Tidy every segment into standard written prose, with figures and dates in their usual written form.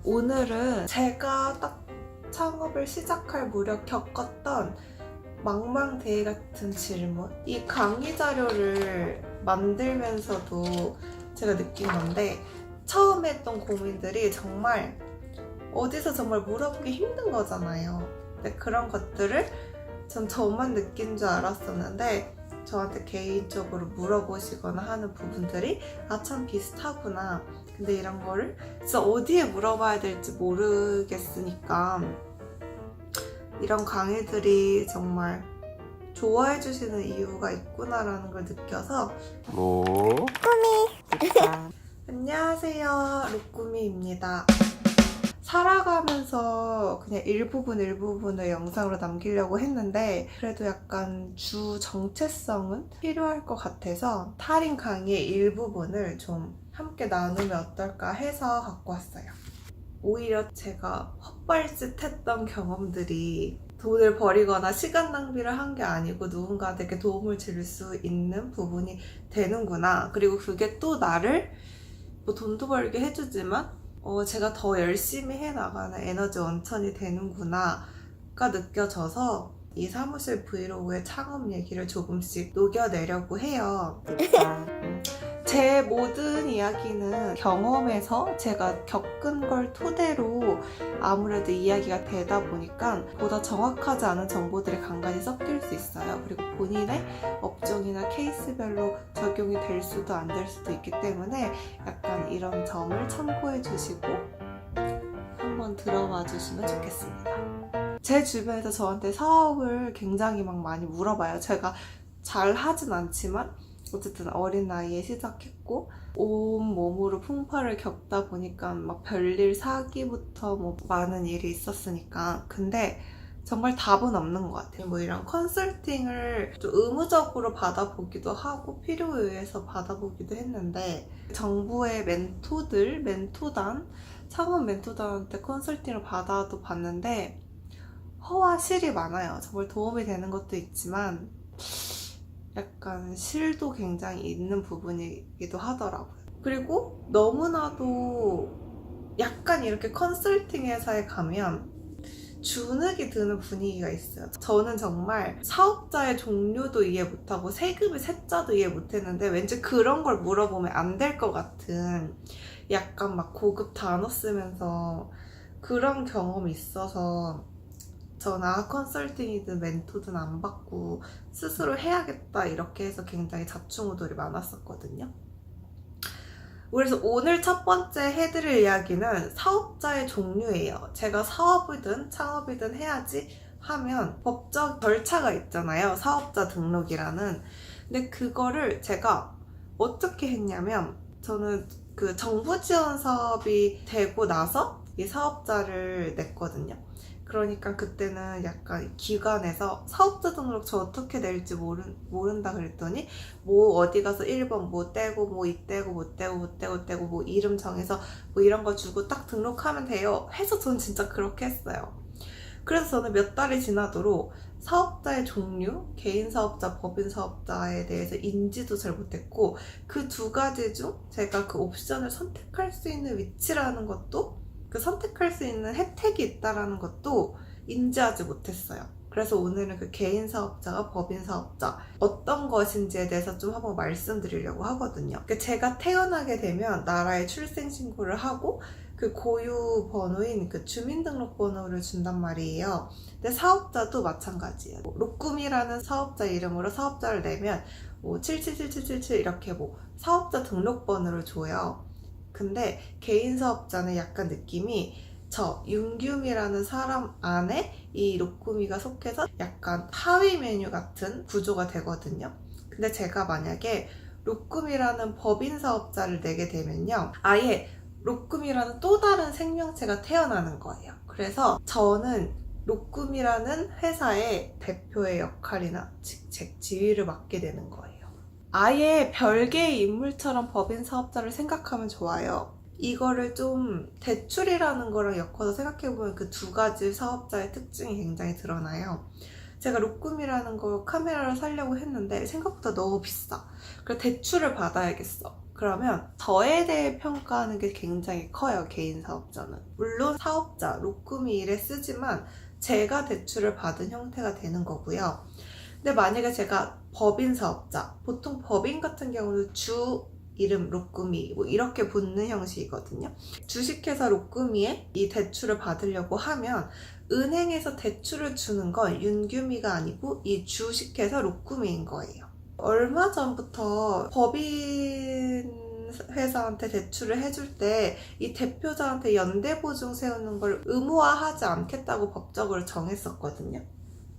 오늘은 제가 딱 창업을 시작할 무렵 겪었던 망망대해 같은 질문, 이 강의 자료를 만들면서도 제가 느낀 건데, 처음에 했던 고민들이 정말 어디서 정말 물어보기 힘든 거잖아요. 근데 그런 것들을 전 저만 느낀 줄 알았었는데, 저한테 개인적으로 물어보시거나 하는 부분들이 참 비슷하구나. 근데 이런 거를 진짜 어디에 물어봐야 될지 모르겠으니까 이런 강의들이 정말 좋아해 주시는 이유가 있구나라는 걸 느껴서 안녕하세요, 루꾸미입니다. 살아가면서 그냥 일부분을 영상으로 남기려고 했는데 그래도 약간 주 정체성은 필요할 것 같아서 탈인 강의의 일부분을 좀 함께 나누면 어떨까 해서 갖고 왔어요. 오히려 제가 헛발짓했던 경험들이 돈을 버리거나 시간 낭비를 한 게 아니고 누군가에게 도움을 줄 수 있는 부분이 되는구나. 그리고 그게 또 나를 뭐 돈도 벌게 해주지만 제가 더 열심히 해나가는 에너지 원천이 되는구나가 느껴져서 이 사무실 브이로그의 창업 얘기를 조금씩 녹여내려고 해요. 제 모든 이야기는 경험에서 제가 겪은 걸 토대로 아무래도 이야기가 되다 보니까 보다 정확하지 않은 정보들이 간간히 섞일 수 있어요. 그리고 본인의 업종이나 케이스별로 적용이 될 수도 안 될 수도 있기 때문에 약간 이런 점을 참고해 주시고 한번 들어봐 주시면 좋겠습니다. 제 주변에서 저한테 사업을 굉장히 많이 물어봐요. 제가 잘 하진 않지만 어쨌든 어린 나이에 시작했고 온몸으로 풍파를 겪다 보니까 막 별일 사기부터 뭐 많은 일이 있었으니까. 근데 정말 답은 없는 것 같아요. 뭐 이런 컨설팅을 좀 의무적으로 받아보기도 하고 필요에 의해서 받아보기도 했는데 정부의 멘토단, 창업 멘토단한테 컨설팅을 받아도 봤는데 허와 실이 많아요. 정말 도움이 되는 것도 있지만 약간 실도 굉장히 있는 부분이기도 하더라고요. 그리고 너무나도 약간 이렇게 컨설팅 회사에 가면 주눅이 드는 분위기가 있어요. 저는 정말 사업자의 종류도 이해 못하고 세금의 세자도 이해 못했는데 왠지 그런 걸 물어보면 안 될 것 같은 약간 막 고급 단어 쓰면서 그런 경험이 있어서 저는 컨설팅이든 멘토든 안 받고 스스로 해야겠다 이렇게 해서 굉장히 자충우돌이 많았었거든요. 그래서 오늘 첫 번째 해드릴 이야기는 사업자의 종류예요. 제가 사업이든 창업이든 해야지 하면 법적 절차가 있잖아요. 사업자 등록이라는. 근데 그거를 제가 어떻게 했냐면 저는 그 정부 지원 사업이 되고 나서 이 사업자를 냈거든요. 그러니까 그때는 약간 기관에서 사업자 등록 저 어떻게 낼지 모른다 그랬더니 뭐 어디 가서 1번 뭐 떼고 뭐 이 떼고 뭐 떼고 뭐 이름 정해서 뭐 이런 거 주고 딱 등록하면 돼요 해서 전 진짜 그렇게 했어요. 그래서 저는 몇 달이 지나도록 사업자의 종류, 개인 사업자, 법인 사업자에 대해서 인지도 잘 못했고 그 두 가지 중 제가 그 옵션을 선택할 수 있는 위치라는 것도 그 선택할 수 있는 혜택이 있다는 것도 인지하지 못했어요. 그래서 오늘은 그 개인 사업자와 법인 사업자 어떤 것인지에 대해서 좀 한번 말씀드리려고 하거든요. 제가 태어나게 되면 나라에 출생신고를 하고 그 고유 번호인 그 주민등록번호를 준단 말이에요. 근데 사업자도 마찬가지예요. 로꾸미라는 사업자 이름으로 사업자를 내면 뭐 777777 이렇게 뭐 사업자 등록번호를 줘요. 근데 개인 사업자는 약간 느낌이 저 윤규미라는 사람 안에 이 로꾸미가 속해서 약간 하위 메뉴 같은 구조가 되거든요. 근데 제가 만약에 로꾸미라는 법인 사업자를 내게 되면요, 아예 로꾸미라는 또 다른 생명체가 태어나는 거예요. 그래서 저는 로꾸미라는 회사의 대표의 역할이나 직책, 지위를 맡게 되는 거예요. 아예 별개의 인물처럼 법인 사업자를 생각하면 좋아요. 이거를 좀 대출이라는 거랑 엮어서 생각해보면 그 두 가지 사업자의 특징이 굉장히 드러나요. 제가 로꾸미라는 거 카메라를 사려고 했는데 생각보다 너무 비싸. 그래서 대출을 받아야겠어. 그러면 저에 대해 평가하는 게 굉장히 커요, 개인 사업자는. 물론 사업자, 로꾸미 일에 쓰지만 제가 대출을 받은 형태가 되는 거고요. 근데 만약에 제가 법인 사업자, 보통 법인 같은 경우는 주 이름 로꾸미 뭐 이렇게 붙는 형식이거든요. 주식회사 로꾸미에 이 대출을 받으려고 하면 은행에서 대출을 주는 건 윤규미가 아니고 이 주식회사 로꾸미인 거예요. 얼마 전부터 법인 회사한테 대출을 해줄 때 이 대표자한테 연대보증 세우는 걸 의무화하지 않겠다고 법적으로 정했었거든요.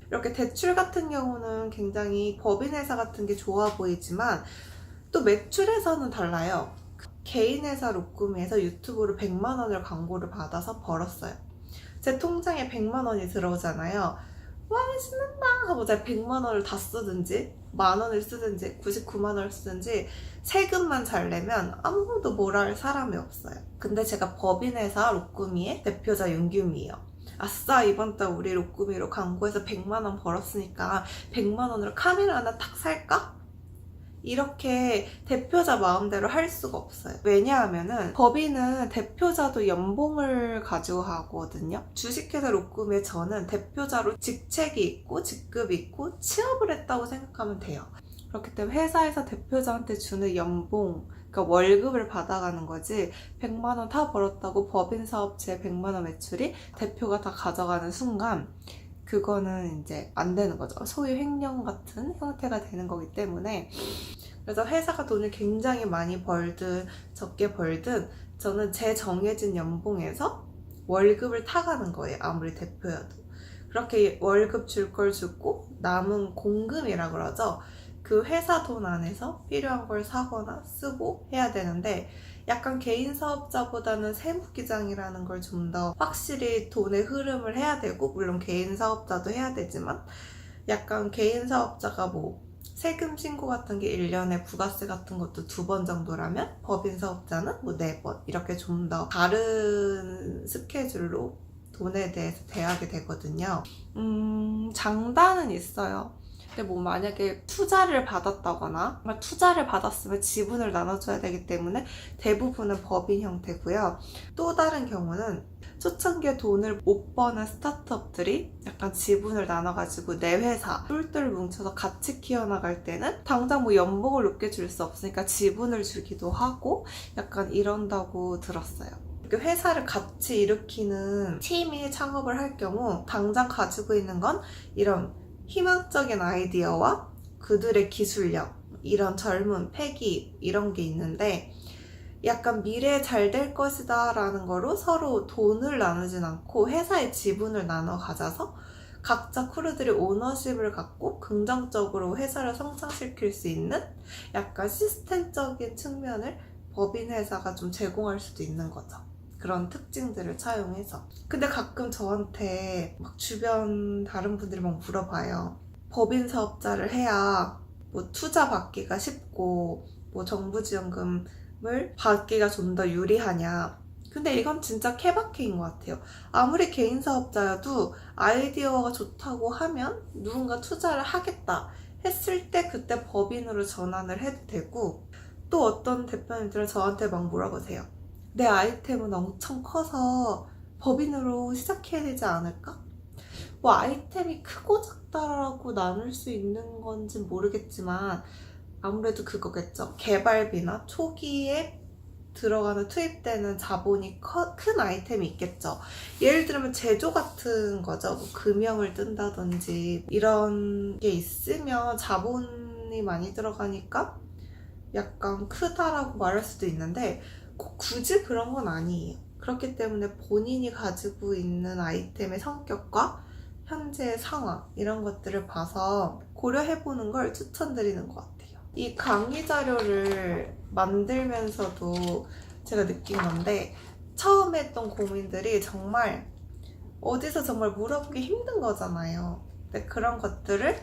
이렇게 대출 같은 경우는 굉장히 법인회사 같은 게 좋아 보이지만 또 매출에서는 달라요. 개인회사 로꾸미에서 유튜브로 100만 원을 광고를 받아서 벌었어요. 제 통장에 100만 원이 들어오잖아요. 와 신난다 하고 제가 100만 원을 다 쓰든지 만 원을 쓰든지 99만 원을 쓰든지 세금만 잘 내면 아무도 뭐라 할 사람이 없어요. 근데 제가 법인회사 로꾸미의 대표자 윤규미예요. 아싸 이번 달 우리 로꾸미로 광고해서 100만 원 벌었으니까 100만 원으로 카메라 하나 탁 살까? 이렇게 대표자 마음대로 할 수가 없어요. 왜냐하면은 법인은 대표자도 연봉을 가지고 하거든요. 주식회사 로꾸미에 저는 대표자로 직책이 있고 직급이 있고 취업을 했다고 생각하면 돼요. 그렇기 때문에 회사에서 대표자한테 주는 연봉, 그러니까 월급을 받아가는 거지 100만 원 다 벌었다고 법인 사업체 100만 원 매출이 대표가 다 가져가는 순간 그거는 이제 안 되는 거죠. 소위 횡령 같은 형태가 되는 거기 때문에. 그래서 회사가 돈을 굉장히 많이 벌든 적게 벌든 저는 제 정해진 연봉에서 월급을 타가는 거예요. 아무리 대표여도. 그렇게 월급 줄 걸 주고 남은 공금이라 그러죠. 그 회사 돈 안에서 필요한 걸 사거나 쓰고 해야 되는데 약간 개인 사업자보다는 세무기장이라는 걸 좀 더 확실히 돈의 흐름을 해야 되고, 물론 개인 사업자도 해야 되지만 약간 개인 사업자가 뭐 세금 신고 같은 게 1년에 부가세 같은 것도 2번 정도라면 법인 사업자는 뭐 4번 이렇게 좀 더 다른 스케줄로 돈에 대해서 대하게 되거든요. 장단은 있어요. 근데 뭐 만약에 투자를 받았다거나 투자를 받았으면 지분을 나눠줘야 되기 때문에 대부분은 법인 형태고요. 또 다른 경우는 초창기에 돈을 못 버는 스타트업들이 약간 지분을 나눠가지고 내 회사 똘똘 뭉쳐서 같이 키워나갈 때는 당장 뭐 연봉을 높게 줄 수 없으니까 지분을 주기도 하고 약간 이런다고 들었어요. 회사를 같이 일으키는 팀이 창업을 할 경우 당장 가지고 있는 건 이런 희망적인 아이디어와 그들의 기술력, 이런 젊은 패기 이런 게 있는데 약간 미래에 잘 될 것이다 라는 거로 서로 돈을 나누진 않고 회사의 지분을 나눠 가져서 각자 크루들이 오너십을 갖고 긍정적으로 회사를 성장시킬 수 있는 약간 시스템적인 측면을 법인 회사가 좀 제공할 수도 있는 거죠. 그런 특징들을 차용해서. 근데 가끔 저한테 막 주변 다른 분들이 막 물어봐요. 법인 사업자를 해야 뭐 투자 받기가 쉽고 뭐 정부 지원금을 받기가 좀 더 유리하냐. 근데 이건 진짜 케바케인 것 같아요. 아무리 개인 사업자여도 아이디어가 좋다고 하면 누군가 투자를 하겠다 했을 때 그때 법인으로 전환을 해도 되고, 또 어떤 대표님들은 저한테 막 물어보세요. 내 아이템은 엄청 커서 법인으로 시작해야 되지 않을까? 뭐 아이템이 크고 작다라고 나눌 수 있는 건지 모르겠지만 아무래도 그거겠죠. 개발비나 초기에 들어가는 투입되는 자본이 큰 아이템이 있겠죠. 예를 들면 제조 같은 거죠. 뭐 금형을 뜬다든지 이런 게 있으면 자본이 많이 들어가니까 약간 크다라고 말할 수도 있는데 꼭 굳이 그런 건 아니에요. 그렇기 때문에 본인이 가지고 있는 아이템의 성격과 현재의 상황 이런 것들을 봐서 고려해보는 걸 추천드리는 것 같아요. 이 강의 자료를 만들면서도 제가 느낀 건데 처음에 했던 고민들이 정말 어디서 정말 물어보기 힘든 거잖아요. 근데 그런 것들을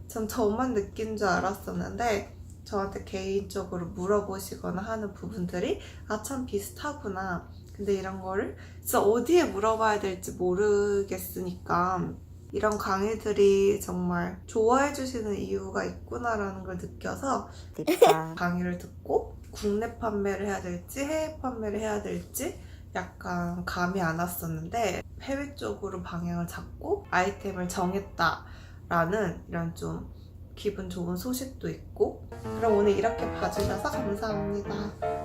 전 저만 느낀 줄 알았었는데 저한테 개인적으로 물어보시거나 하는 부분들이 아 참 비슷하구나. 근데 이런 거를 진짜 어디에 물어봐야 될지 모르겠으니까 이런 강의들이 정말 좋아해 주시는 이유가 있구나라는 걸 느껴서 강의를 듣고 국내 판매를 해야 될지 해외 판매를 해야 될지 약간 감이 안 왔었는데 해외 쪽으로 방향을 잡고 아이템을 정했다라는 이런 좀 기분 좋은 소식도 있고. 그럼 오늘 이렇게 봐주셔서 감사합니다.